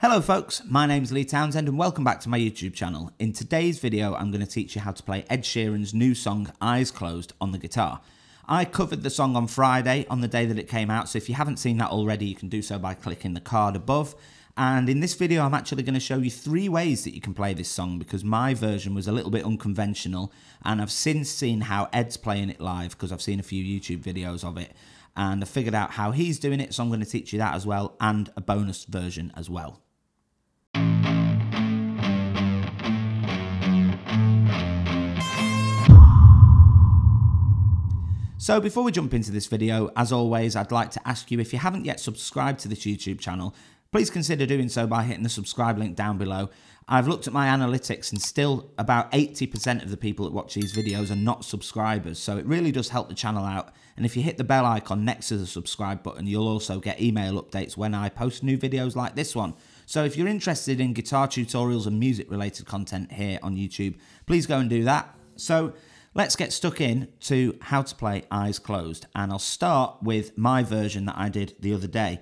Hello folks, my name's Lee Townsend and welcome back to my YouTube channel. In today's video I'm going to teach you how to play Ed Sheeran's new song Eyes Closed on the guitar. I covered the song on Friday on the day that it came out, so if you haven't seen that already you can do so by clicking the card above. And in this video I'm actually going to show you 3 ways that you can play this song because my version was a little bit unconventional and I've since seen how Ed's playing it live because I've seen a few YouTube videos of it and I figured out how he's doing it, so I'm going to teach you that as well and a bonus version as well. So before we jump into this video, as always, I'd like to ask you, if you haven't yet subscribed to this YouTube channel, please consider doing so by hitting the subscribe link down below. I've looked at my analytics and still about 80% of the people that watch these videos are not subscribers, so it really does help the channel out. And if you hit the bell icon next to the subscribe button, you'll also get email updates when I post new videos like this one. So if you're interested in guitar tutorials and music related content here on YouTube, please go and do that. So let's get stuck in to how to play Eyes Closed, and I'll start with my version that I did the other day.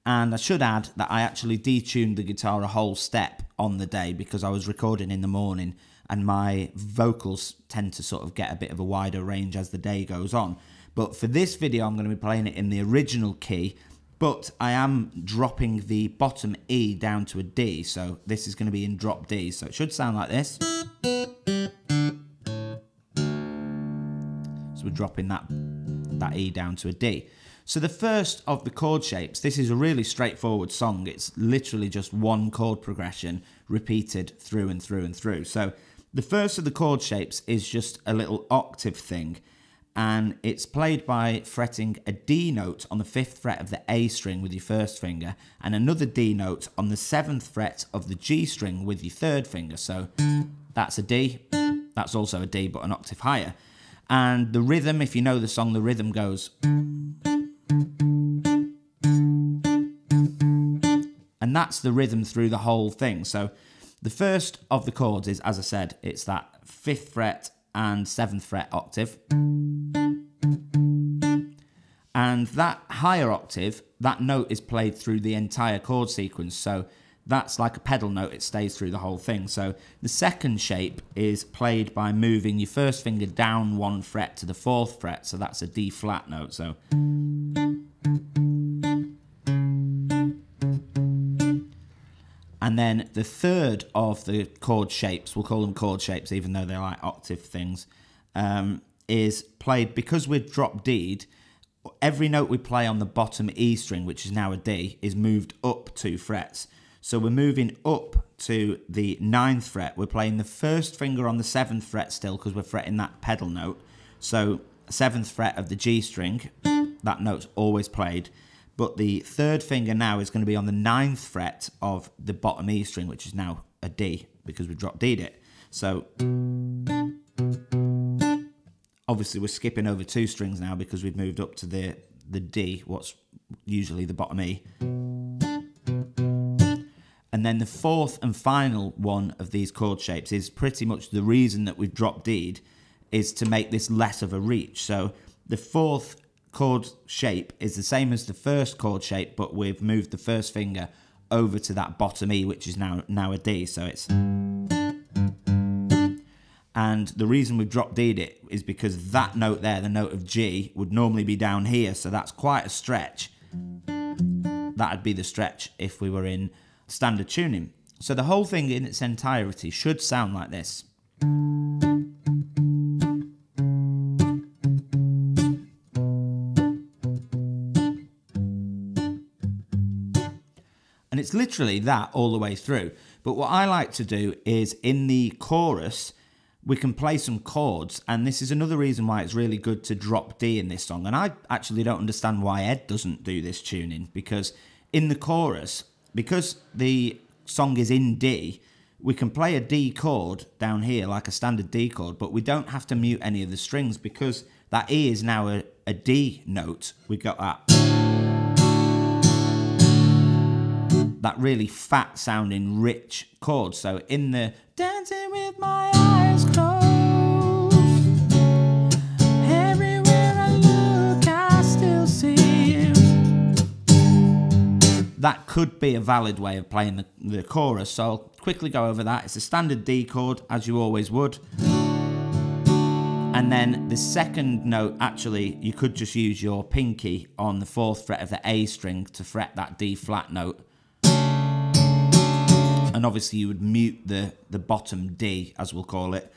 And I should add that I actually detuned the guitar a whole step on the day because I was recording in the morning and my vocals tend to sort of get a bit of a wider range as the day goes on. But for this video I'm going to be playing it in the original key, but I am dropping the bottom E down to a D, so this is going to be in drop D, so it should sound like this. So we're dropping that E down to a D. So the first of the chord shapes, this is a really straightforward song. It's literally just one chord progression repeated through and through and through. So the first of the chord shapes is just a little octave thing, and it's played by fretting a D note on the 5th fret of the A string with your first finger and another D note on the 7th fret of the G string with your third finger. So that's a D, that's also a D but an octave higher. And the rhythm, if you know the song, the rhythm goes. And that's the rhythm through the whole thing. So the first of the chords is, as I said, it's that 5th fret and 7th fret octave. And that higher octave, that note is played through the entire chord sequence. So that's like a pedal note, it stays through the whole thing. So the second shape is played by moving your first finger down 1 fret to the 4th fret, so that's a D flat note. So and then the third of the chord shapes, we'll call them chord shapes even though they're like octave things, is played, because we're drop D'd, every note we play on the bottom E string, which is now a D, is moved up 2 frets. So we're moving up to the 9th fret. We're playing the first finger on the 7th fret still because we're fretting that pedal note. So 7th fret of the G string, that note's always played. But the third finger now is going to be on the 9th fret of the bottom E string, which is now a D because we drop D'd it. So obviously we're skipping over 2 strings now because we've moved up to the D, what's usually the bottom E. And then the fourth and final one of these chord shapes is pretty much the reason that we've dropped D'd, is to make this less of a reach. So the fourth chord shape is the same as the first chord shape, but we've moved the first finger over to that bottom E, which is now a D. So it's... And the reason we've dropped D'd it is because that note there, the note of G, would normally be down here, so that's quite a stretch. That'd be the stretch if we were in standard tuning. So the whole thing in its entirety should sound like this. And it's literally that all the way through. But what I like to do is in the chorus, we can play some chords, and this is another reason why it's really good to drop D in this song. And I actually don't understand why Ed doesn't do this tuning, because in the chorus, because the song is in D, we can play a D chord down here like a standard D chord, but we don't have to mute any of the strings because that E is now a D note. We've got that really fat sounding rich chord. So in the dancing with my eyes closed, everywhere I look I still see you. that could be a valid way of playing the chorus. So I'll quickly go over that. It's a standard D chord, as you always would. And then the second note, actually, you could just use your pinky on the 4th fret of the A string to fret that D flat note. And obviously you would mute the bottom D, as we'll call it,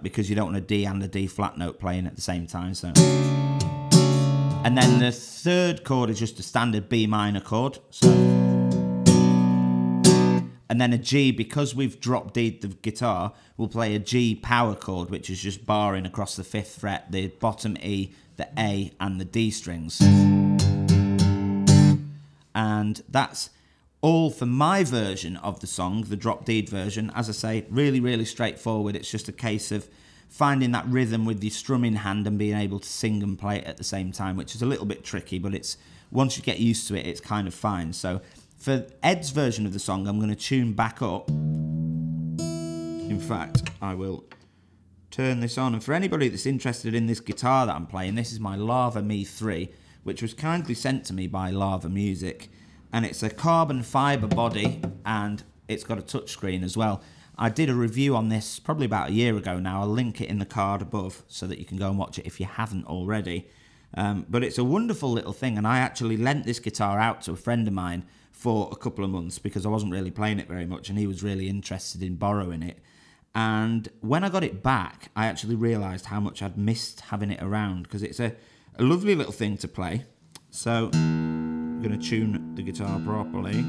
because you don't want a D and a D flat note playing at the same time. So, and then the 3rd chord is just a standard B minor chord. So, and then a G, because we've drop D'd the guitar, we'll play a G power chord, which is just barring across the 5th fret, the bottom E, the A, and the D strings. And that's all for my version of the song, the drop D'd version. As I say, really, really straightforward. It's just a case of finding that rhythm with your strumming hand and being able to sing and play it at the same time, which is a little bit tricky, but it's once you get used to it, it's kind of fine. So for Ed's version of the song, I'm going to tune back up. In fact, I will turn this on. And for anybody that's interested in this guitar that I'm playing, this is my Lava Me 3, which was kindly sent to me by Lava Music. And it's a carbon fibre body, and it's got a touchscreen as well. I did a review on this probably about a year ago now. I'll link it in the card above so that you can go and watch it if you haven't already. But it's a wonderful little thing, and I actually lent this guitar out to a friend of mine for a couple of months because I wasn't really playing it very much, and he was really interested in borrowing it. And when I got it back, I actually realised how much I'd missed having it around, because it's a lovely little thing to play. So I'm going to tune the guitar properly.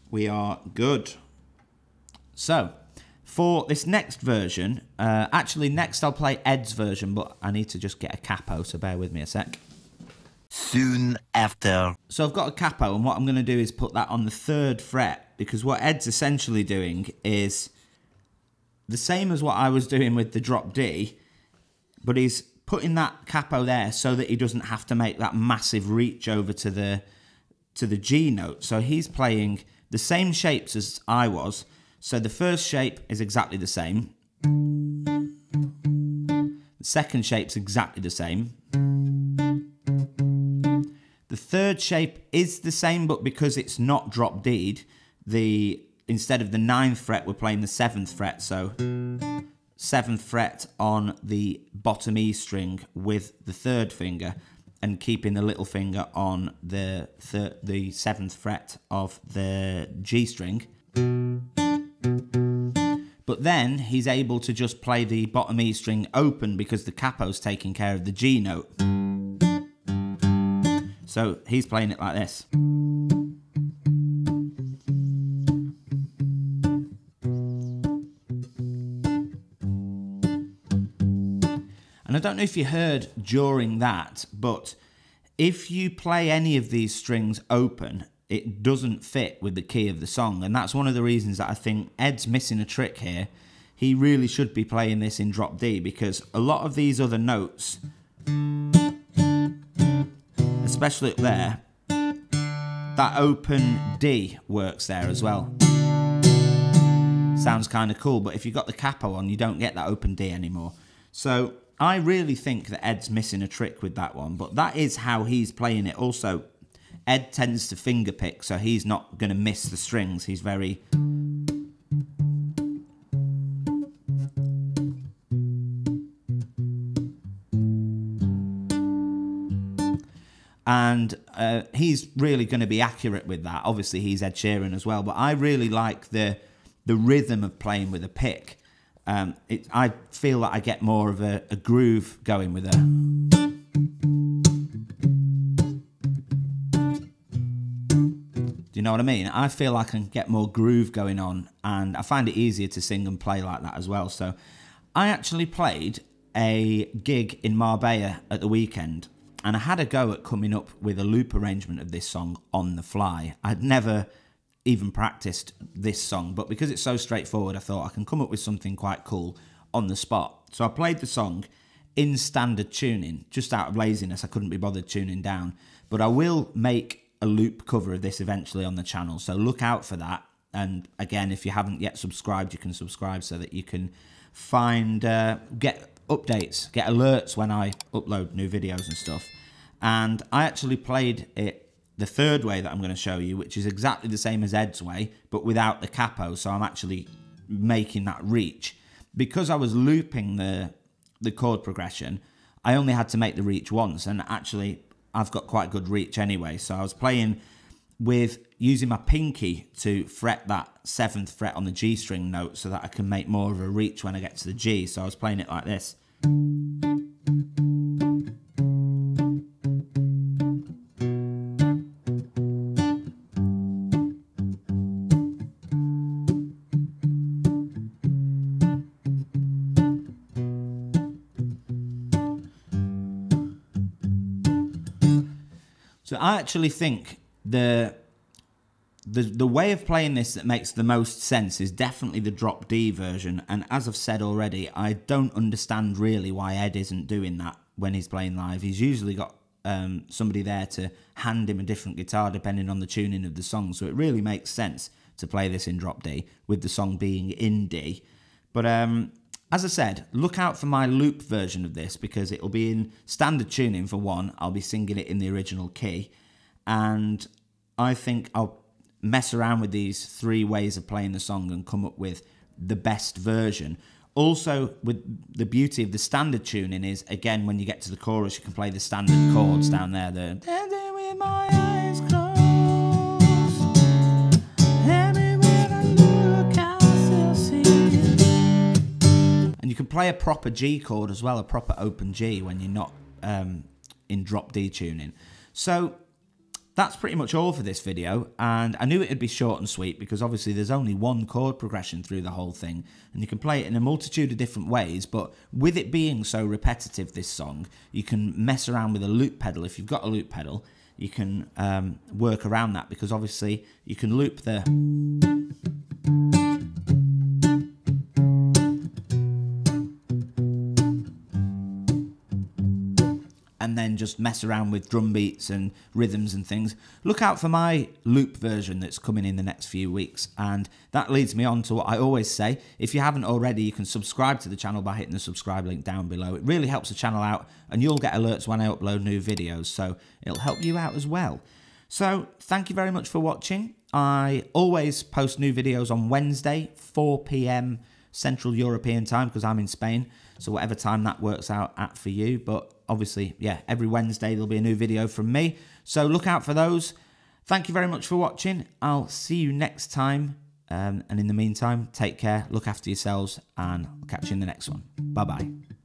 We are good. So, for this next version, actually next I'll play Ed's version, but I need to just get a capo, so bear with me a sec. Soon after. So I've got a capo, and what I'm going to do is put that on the 3rd fret, because what Ed's essentially doing is the same as what I was doing with the drop D, but he's putting that capo there so that he doesn't have to make that massive reach over to the G note. So he's playing the same shapes as I was. So the first shape is exactly the same. The second shape's exactly the same. The 3rd shape is the same, but because it's not drop D'd, instead of the 9th fret, we're playing the 7th fret. So 7th fret on the bottom E string with the 3rd finger, and keeping the little finger on the 7th fret of the G string. But then he's able to just play the bottom E string open because the capo's taking care of the G note. So he's playing it like this. And I don't know if you heard during that, but if you play any of these strings open, it doesn't fit with the key of the song. And that's one of the reasons that I think Ed's missing a trick here. He really should be playing this in drop D, because a lot of these other notes, especially up there, that open D works there as well. Sounds kind of cool, but if you've got the capo on, you don't get that open D anymore. So I really think that Ed's missing a trick with that one, but that is how he's playing it. Also, Ed tends to finger pick, so he's not going to miss the strings. He's very... And he's really going to be accurate with that. Obviously, he's Ed Sheeran as well, but I really like the rhythm of playing with a pick. I feel that I get more of a groove going with it. Do you know what I mean? I feel I can get more groove going on, and I find it easier to sing and play like that as well. So I actually played a gig in Marbella at the weekend, and I had a go at coming up with a loop arrangement of this song on the fly. I'd never even practiced this song, but because it's so straightforward, I thought I can come up with something quite cool on the spot. So I played the song in standard tuning, just out of laziness. I couldn't be bothered tuning down. But I will make a loop cover of this eventually on the channel, so look out for that. And again, if you haven't yet subscribed, you can subscribe so that you can find, get updates, get alerts when I upload new videos and stuff. And I actually played it the third way that I'm going to show you, which is exactly the same as Ed's way, but without the capo. So I'm actually making that reach. Because I was looping the chord progression, I only had to make the reach once, and actually I've got quite good reach anyway. So I was playing with using my pinky to fret that 7th fret on the G string note so that I can make more of a reach when I get to the G. So I was playing it like this. So I actually think the way of playing this that makes the most sense is definitely the drop D version. And as I've said already, I don't understand really why Ed isn't doing that when he's playing live. He's usually got somebody there to hand him a different guitar depending on the tuning of the song. So it really makes sense to play this in drop D with the song being in D. But as I said, look out for my loop version of this because it'll be in standard tuning for one. I'll be singing it in the original key. And I think I'll mess around with these 3 ways of playing the song and come up with the best version. Also, with the beauty of the standard tuning is, again, when you get to the chorus, you can play the standard chords down there. The with my eyes closed, everywhere I look, I still see it. And you can play a proper G chord as well, a proper open G when you're not in drop D tuning. So that's pretty much all for this video, and I knew it'd be short and sweet because obviously there's only one chord progression through the whole thing, and you can play it in a multitude of different ways, but with it being so repetitive, this song, you can mess around with a loop pedal. If you've got a loop pedal, you can work around that because obviously you can loop the... and then just mess around with drum beats and rhythms and things. Look out for my loop version that's coming in the next few weeks. And that leads me on to what I always say. If you haven't already, you can subscribe to the channel by hitting the subscribe link down below. It really helps the channel out, and you'll get alerts when I upload new videos, so it'll help you out as well. So thank you very much for watching. I always post new videos on Wednesday, 4 PM Central European time, because I'm in Spain, so whatever time that works out at for you. But obviously, yeah, every Wednesday there'll be a new video from me, so look out for those. Thank you very much for watching. I'll see you next time, and in the meantime, take care, look after yourselves, and I'll catch you in the next one. Bye bye.